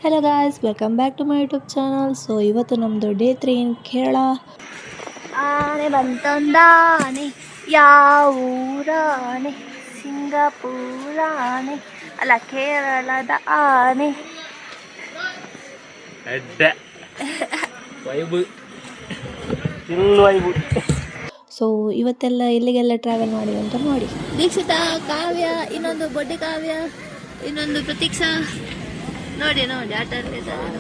Hello guys, welcome back to my YouTube channel. So ಇವತ್ತು ನಮ್ಮದು day 3 ಇನ್ ಕೇರಳ. ಆನೆ ಬಂತೊಂದಾನೆ, ಯಾವೂರಾನೆ? ಸಿಂಗಾಪುರಾನೆ ಅಲ್ಲ, ಕೇರಳದ ಆನೆ. ಸೊ ಇವತ್ತೆಲ್ಲ ಎಲ್ಲಿಗೆಲ್ಲ ಟ್ರಾವೆಲ್ ಮಾಡಿದೆ ಅಂತ ನೋಡಿ. ದೀಕ್ಷಿತಾ, ಕಾವ್ಯ, ಇನ್ನೊಂದು ಬೊಡ್ಡೆ ಕಾವ್ಯ, ಇನ್ನೊಂದು ಪ್ರತೀಕ್ಷಾ. ನೋಡಿ ನೋಡಿ ಆಟ ಆಡ್ತಿದ್ದಾರೆ.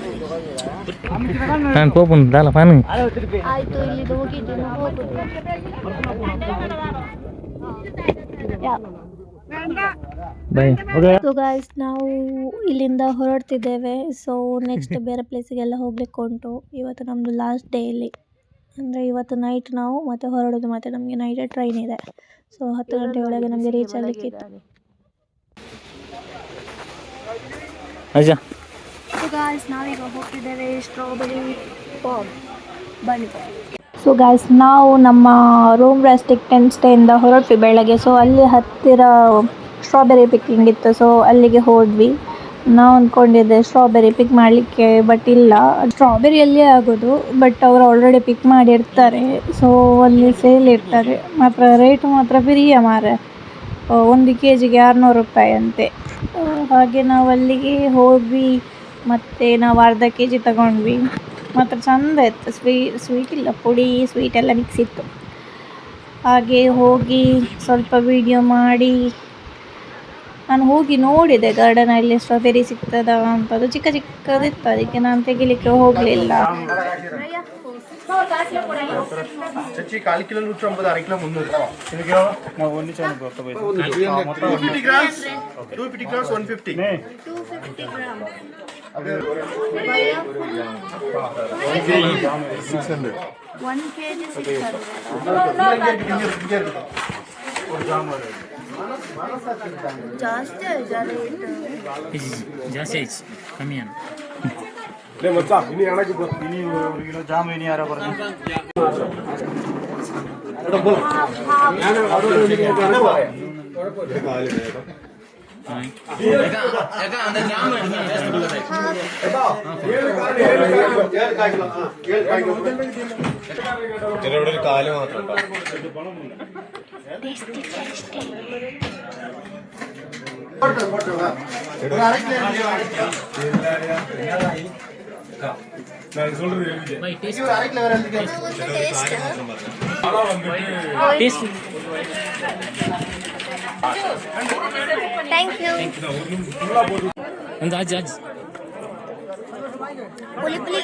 ಆಯ್ತು, ಇಲ್ಲಿ ಹೋಗಿದ್ದೀನಿ, ಸೊ ಗಾಯ್ಸ್, ನಾವು ಇಲ್ಲಿಂದ ಹೊರಡ್ತಿದ್ದೇವೆ. ಸೊ ನೆಕ್ಸ್ಟ್ ಬೇರೆ ಪ್ಲೇಸಿಗೆಲ್ಲ ಹೋಗ್ಲಿಕ್ಕೆ ಉಂಟು. ಇವತ್ತು ನಮ್ಮದು ಲಾಸ್ಟ್ ಡೇ ಇಲ್ಲಿ, ಅಂದರೆ ಇವತ್ತು ನೈಟ್ ನಾವು ಮತ್ತೆ ಹೊರಡೋದು. ಮತ್ತೆ ನಮಗೆ ನೈಟ್ ಟ್ರೈನ್ ಇದೆ. ಸೊ 10 ಗಂಟೆ ಒಳಗೆ ನಮಗೆ ರೀಚ್ ಆಗಲಿಕ್ಕಿತ್ತು. ಸೊ ಗಾಯ್ಸ್, ನಾವೀಗ ಹೋಗ್ತಿದ್ದೇವೆ ಸ್ಟ್ರಾಬೆರಿ ಪಾಮ್ ಬನ್ನಿ. ಸೊ ಗಾಯ್ಸ್, ನಾವು ನಮ್ಮ ರೂಮ್ ರೆಸ್ಟಿಕ್ 10 ಸ್ಟೇಯಿಂದ ಹೊರಟ್ವಿ ಬೆಳಗ್ಗೆ. ಸೊ ಅಲ್ಲಿ ಹತ್ತಿರ ಸ್ಟ್ರಾಬೆರಿ ಪಿಕ್ಕಿಂಗ್ ಇತ್ತು. ಸೊ ಅಲ್ಲಿಗೆ ಹೋದ್ವಿ. ನಾವು ಅಂದ್ಕೊಂಡಿದ್ದೆ ಸ್ಟ್ರಾಬೆರಿ ಪಿಕ್ ಮಾಡಲಿಕ್ಕೆ, ಬಟ್ ಇಲ್ಲ, ಸ್ಟ್ರಾಬೆರಿಯಲ್ಲೇ ಆಗೋದು. ಬಟ್ ಅವರು ಆಲ್ರೆಡಿ ಪಿಕ್ ಮಾಡಿರ್ತಾರೆ. ಸೊ ಅಲ್ಲಿ ಸೇಲ್ ಇರ್ತಾರೆ. ಮಾತ್ರ ರೇಟು ಮಾತ್ರ ಫ್ರೀಯ ಮಾರೆ, 1 kgಗೆ 600 ರೂಪಾಯಿ ಅಂತೆ. ಹಾಗೆ ನಾವು ಅಲ್ಲಿಗೆ ಹೋದ್ವಿ. ಮತ್ತು ನಾವು ಅರ್ಧ kg ತಗೊಂಡ್ವಿ. ಮಾತ್ರ ಚೆಂದ ಇತ್ತು. ಸ್ವೀಟ್ ಇಲ್ಲ, ಪುಡಿ ಸ್ವೀಟ್ ಎಲ್ಲ ಮಿಕ್ಸ್ ಇತ್ತು. ಹಾಗೆ ಹೋಗಿ ಸ್ವಲ್ಪ ವಿಡಿಯೋ ಮಾಡಿ ನಾನು ಹೋಗಿ ನೋಡಿದೆ ಗಾರ್ಡನಲ್ಲಿ ಸ್ಟ್ರಾಬೆರಿ ಸಿಗ್ತದ ಅಂತ. ಅದು ಚಿಕ್ಕ ಚಿಕ್ಕದಿತ್ತು, ಅದಕ್ಕೆ ನಾನು ತೆಗಿಲಿಕ್ಕೆ ಹೋಗಲಿಲ್ಲ. ಜಾಸ್ತಿ ಆಯ್ತು ಕಮ್ಮಿ ಏನು ಜಾಮು ಇನಿ ಯಾರ കാല് മാത്രം थैंक यू. आज पुली पुली.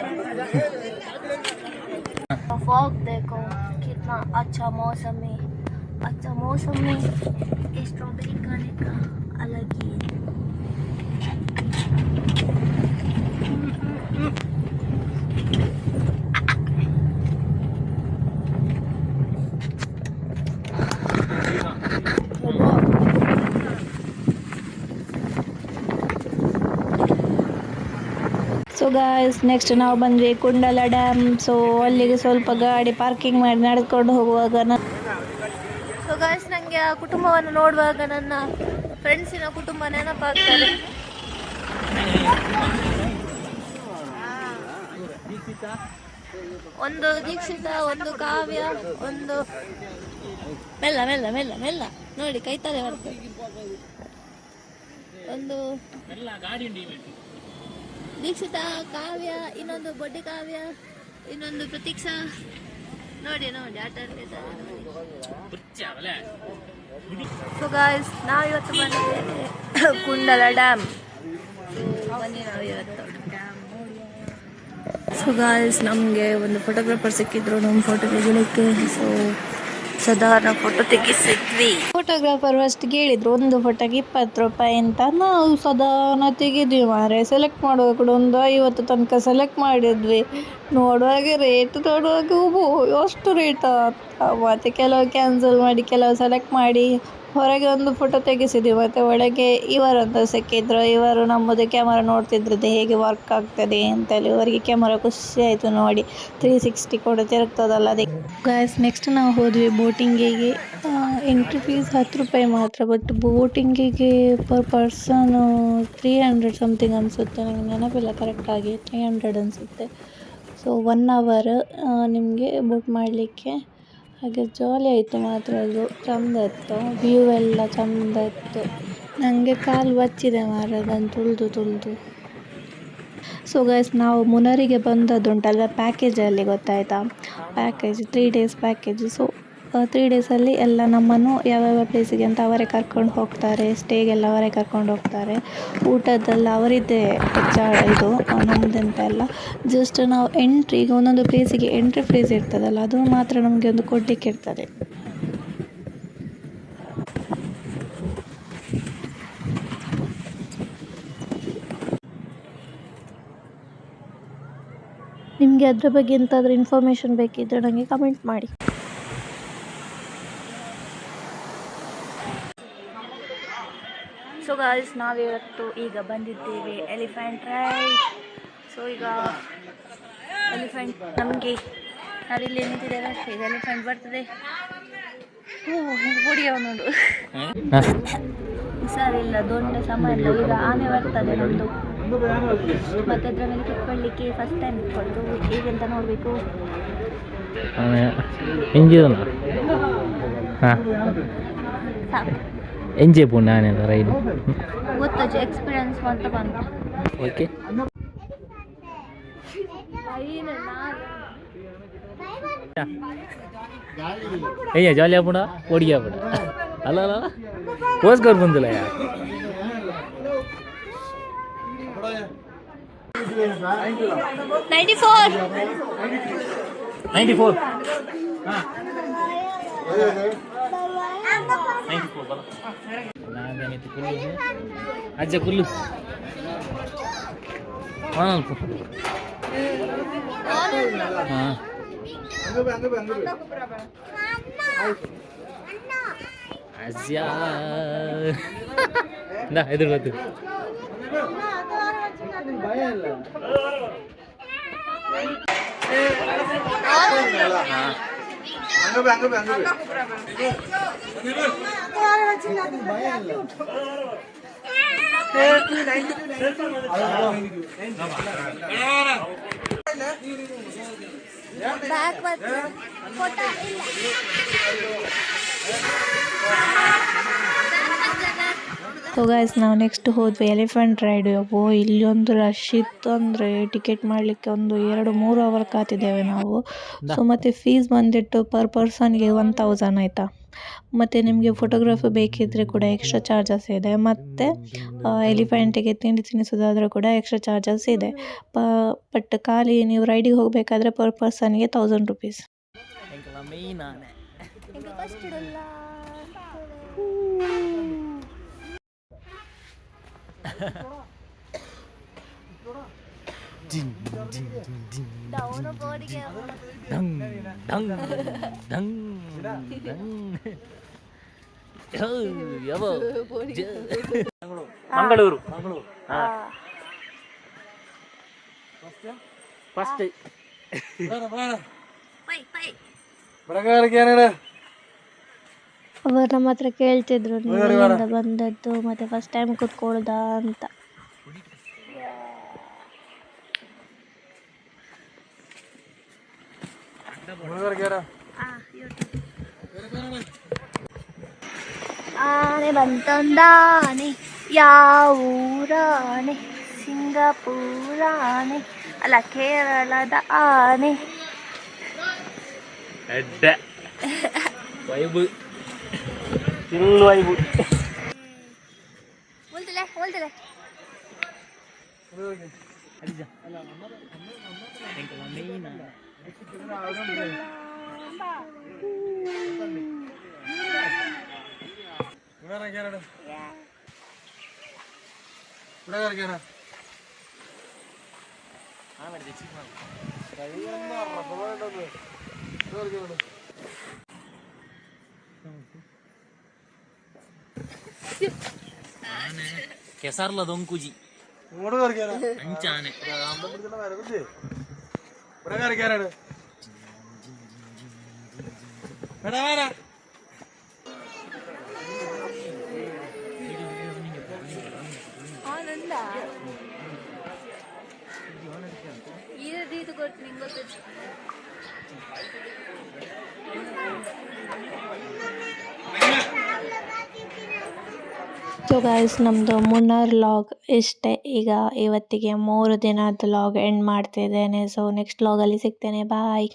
फॉग देखो कितना अच्छा मौसम है. अच्छा मौसम में स्ट्रॉबेरी खाने का अलग ही है. ಸೊ ಗಾಯ್ಸ್, ನೆಕ್ಸ್ಟ್ ನಾವು ಬಂದ್ವಿ ಕುಂಡಲ ಡ್ಯಾಮ್. ಸೊ ಅಲ್ಲಿಗೆ ಸ್ವಲ್ಪ ಗಾಡಿ ಪಾರ್ಕಿಂಗ್ ಮಾಡಿ ನಡೆದುಕೊಂಡು ಹೋಗುವಾಗ ಸೊ ಗಾಯ್ಸ್, ನನಗೆ ಆ ಕುಟುಂಬವನ್ನು ನೋಡುವಾಗ ನನ್ನ ಫ್ರೆಂಡ್ಸಿನ ಕುಟುಂಬ ನೆನಪಾಗ್ತದೆ. ಒಂದು ದೀಕ್ಷಿತ, ಒಂದು ಕಾವ್ಯ, ಒಂದು ಮೆಲ್ಲ ಮೆಲ್ಲ ಮೆಲ್ಲ ಮೆಲ್ಲ ನೋಡಿ ಕೈತಾರೆ ಬರ್ತದೆ. ಒಂದು ದೀಕ್ಷಿತ, ಕಾವ್ಯ, ಇನ್ನೊಂದು ಬೊಡ್ಡೆ ಕಾವ್ಯ, ಇನ್ನೊಂದು ಪ್ರತೀಕ್ಷಾ. ನೋಡಿ ನೋಡಿ ಆಟ ಆಡ್ತಿದ್ದಾರೆ. ಸೊ ಗಾಯ್ಸ್, ನಾವಿವತ್ತು ಬಂದಿದ್ದೇವೆ ಕುಂಡಲ ಡ್ಯಾಮ್. ಬನ್ನಿ ನಾವು ಇವತ್ತು ಡ್ಯಾಮ್ ನೋಡಿ. ಸೊ ಗಾಯ್ಸ್, ನಮಗೆ ಒಂದು ಫೋಟೋಗ್ರಾಫರ್ ಸಿಕ್ಕಿದ್ರು ನಮ್ಮ ಫೋಟೋ ತೆಗಿಲಿಕ್ಕೆ. ಸೊ ಸಾಧಾರಣ ಫೋಟೋ ತೆಗಿಸಿದ್ವಿ. ಫೋಟೋಗ್ರಾಫರ್ ಫಸ್ಟ್ ಕೇಳಿದ್ರು ಒಂದು ಫೋಟೋಗೆ 20 ರೂಪಾಯಿ ಅಂತ. ನಾವು ಸಾಧಾರಣ ತೆಗೆದ್ವಿ ಮಾರೆ. ಸೆಲೆಕ್ಟ್ ಮಾಡುವಾಗ ಕೂಡ ಒಂದು 50 ತನಕ ಸೆಲೆಕ್ಟ್ ಮಾಡಿದ್ವಿ. ನೋಡುವಾಗ ರೇಟ್ ನೋಡುವಾಗ ಅಷ್ಟು ರೇಟಾ ಅಂತ. ಮತ್ತು ಕೆಲವು ಕ್ಯಾನ್ಸಲ್ ಮಾಡಿ, ಕೆಲವು ಸೆಲೆಕ್ಟ್ ಮಾಡಿ ಹೊರಗೆ ಒಂದು ಫೋಟೋ ತೆಗೆಸಿದ್ವಿ ಮತ್ತು ಒಳಗೆ ಇವರೊಂದು ಸಿಕ್ಕಿದ್ರು. ಇವರು ನಮ್ಮದು ಕ್ಯಾಮರಾ ನೋಡ್ತಿದ್ರದ್ದು ಹೇಗೆ ವರ್ಕ್ ಆಗ್ತದೆ ಅಂತೇಳಿ. ಅವರಿಗೆ ಕ್ಯಾಮರಾ ಖುಷಿ ಆಯಿತು ನೋಡಿ, 360 ಕೂಡ ತಿರುಗ್ತದಲ್ಲ ಅದಕ್ಕೆ. ಗಾಯ್ಸ್ ನೆಕ್ಸ್ಟ್ ನಾವು ಹೋದ್ವಿ ಬೋಟಿಂಗಿಗೆ. ಎಂಟ್ರಿ ಫೀಸ್ 10 ರೂಪಾಯಿ ಮಾತ್ರ, ಬಟ್ ಬೋಟಿಂಗಿಗೆ ಪರ್ ಪರ್ಸನ್ 300 ಸಮಥಿಂಗ್ ಅನಿಸುತ್ತೆ, ನನಗೆ ನೆನಪಿಲ್ಲ ಕರೆಕ್ಟಾಗಿ, 300 ಅನಿಸುತ್ತೆ. ಸೊ 1 ಅವರ್ ನಿಮಗೆ ಬೋಟ್ ಮಾಡಲಿಕ್ಕೆ. ಹಾಗೆ ಜಾಲಿ ಆಯಿತು ಮಾತ್ರ, ಅದು ಚಂದ ಇತ್ತು, ವ್ಯೂ ಎಲ್ಲ ಚಂದ ಇತ್ತು. ನನಗೆ ಕಾಲು ಬಚ್ಚಿದೆ ಮಾರ ಅದನ್ನು ತುಳಿದು. ಸೊ ಗೈಸ್ ನಾವು ಮುನ್ನರಿಗೆ ಬಂದದ್ದುಂಟಲ್ಲ ಪ್ಯಾಕೇಜಲ್ಲಿ, ಗೊತ್ತಾಯಿತಾ, ಪ್ಯಾಕೇಜ್ 3 ಡೇಸ್ ಪ್ಯಾಕೇಜ್. ಸೊ 3 ಡೇಸಲ್ಲಿ ಎಲ್ಲ ನಮ್ಮನ್ನು ಯಾವ್ಯಾವ ಪ್ಲೇಸಿಗೆ ಅಂತ ಅವರೇ ಕರ್ಕೊಂಡು ಹೋಗ್ತಾರೆ, ಸ್ಟೇಗೆಲ್ಲ ಅವರೇ ಕರ್ಕೊಂಡು ಹೋಗ್ತಾರೆ. ಊಟದ್ದೆಲ್ಲ ಅವರಿದ್ದೇ ಇದು, ನಮ್ಮದಂತ ಎಲ್ಲ. ಜಸ್ಟ್ ನಾವು ಈಗ ಒಂದೊಂದು ಪ್ಲೇಸಿಗೆ ಎಂಟ್ರಿ ಫೀಸ್ ಇರ್ತದಲ್ಲ, ಅದು ಮಾತ್ರ ನಮಗೆ ಒಂದು ಕೊಡಲಿಕ್ಕೆ ಇರ್ತದೆ. ನಿಮಗೆ ಅದ್ರ ಬಗ್ಗೆ ಎಂತಾದರೂ ಇನ್ಫಾರ್ಮೇಷನ್ ಬೇಕಿದ್ದರೆ ನನಗೆ ಕಮೆಂಟ್ ಮಾಡಿ. ಸೊ ಗಾಯ್ಸ್ ನಾವಿವತ್ತು ಈಗ ಬಂದಿದ್ದೇವೆ ಎಲಿಫೆಂಟ್ ರೈಡ್. ಸೊ ಈಗ ಎಲಿಫೆಂಟ್ ನಮಗೆ ನಾವಿಲ್ಲಿ ನಿಂತಿದ್ದೇವೆ, ಈಗ ಎಲಿಫೆಂಟ್ ಬರ್ತದೆ. ಹೊಡಿಯವ ನೋಡು, ಹುಷಾರಿಲ್ಲ, ದೊಡ್ಡ ಸಮಯ ಇಲ್ಲ. ಈಗ ಆನೆ ಬರ್ತದೆ ನಮ್ಮದು, ಮತ್ತೆ ಅದ್ರ ಮೇಲೆ ಕುತ್ಕೊಳ್ಳಿಕ್ಕೆ ಫಸ್ಟ್ ಟೈಮ್ ಇಟ್ಕೊಳ್ತು. ಈಗೆಂತ ನೋಡಬೇಕು, ಎಂಜಾಯ್ ಪುಣ್ಯ ಆನೆ ರೈಡ್ ಗೊತ್ತಾಯ್ತು, ಎಕ್ಸ್ಪೀರಿಯನ್ಸ್ ಅಂತ ಬಂತು. ಓಕೆ ಅಯ್ಯ ಜಾಲಿ ಆಗ್ಬಿಡ ಓಡಿ ಆಗ್ಬಿಡ ಅಲ್ಲ ಕೋಸ್ಕರ್ ಬಂದಿಲ್ಲ ಯಾರು 94 ಅಜ್ಜ ಕುಲ್ಲು ಅಜ್ಜ ಎದುರು ಗೊತ್ತು ಸೊ ಗೈಸ್ ನಾವು ನೆಕ್ಸ್ಟ್ ಹೋದ್ವಿ ಎಲಿಫೆಂಟ್ ರೈಡ್. ಇಲ್ಲಿ ಒಂದು ರಶ್ ಇತ್ತು, ಅಂದರೆ ಟಿಕೆಟ್ ಮಾಡಲಿಕ್ಕೆ ಒಂದು 2-3 ಅವರ್ ಕಾತಿದ್ದೇವೆ ನಾವು. ಸೊ ಮತ್ತು ಫೀಸ್ ಬಂದಿಟ್ಟು ಪರ್ ಪರ್ಸನ್ಗೆ 1000 ಆಯಿತಾ. ಮತ್ತು ನಿಮಗೆ ಫೋಟೋಗ್ರಫಿ ಬೇಕಿದ್ದರೆ ಕೂಡ ಎಕ್ಸ್ಟ್ರಾ ಚಾರ್ಜಸ್ ಇದೆ. ಮತ್ತು ಎಲಿಫೆಂಟಿಗೆ ತಿಂಡಿ ತಿನ್ನಿಸೋದಾದರೂ ಕೂಡ ಎಕ್ಸ್ಟ್ರಾ ಚಾರ್ಜಸ್ ಇದೆ. ಬಟ್ ಖಾಲಿ ನೀವು ರೈಡಿಗೆ ಹೋಗಬೇಕಾದ್ರೆ ಪರ್ ಪರ್ಸನ್ಗೆ 1000 ರೂಪೀಸ್. ಮಂಗಳೂರು ಫಸ್ಟ್ ಅವರು ನಮ್ಮ ಹತ್ರ ಕೇಳ್ತಿದ್ರು ನೀವು ಎಲ್ಲಿಂದ ಬಂದದ್ದು ಮತ್ತು ಫಸ್ಟ್ ಟೈಮ್ ಕೂತ್ಕೊಳ್ದ ಅಂತ. ಆನೆ ಬಂತಂದಾನೆ, ಯಾವೂರಾನೆ, ಸಿಂಗಾಪುರಾನೆ ಅಲ್ಲ ಕೇರಳದ ಆನೆ. Vibe full vibe. ಹೋಲ್ತಿಲ್ಲ ಕೆಸರ್ಲ ದೊಂಕುಜಿ ಅಂಚಾನೆ ಆನಂದ ಇದು ಗೊತ್ತು ನಿಂಗೆ ಗೊತ್ತು. ಸೊ ಗೈಸ್ ನಮ್ಮದು ಮುನ್ನಾರ್ ಲಾಗ್ ಇಷ್ಟೇ. ಈಗ ಇವತ್ತಿಗೆ 3 ದಿನದ ಲಾಗ್ ಎಂಡ್ ಮಾಡ್ತಿದ್ದೇನೆ. ಸೊ ನೆಕ್ಸ್ಟ್ ಲಾಗಲ್ಲಿ ಸಿಗ್ತೇನೆ. ಬಾಯ್.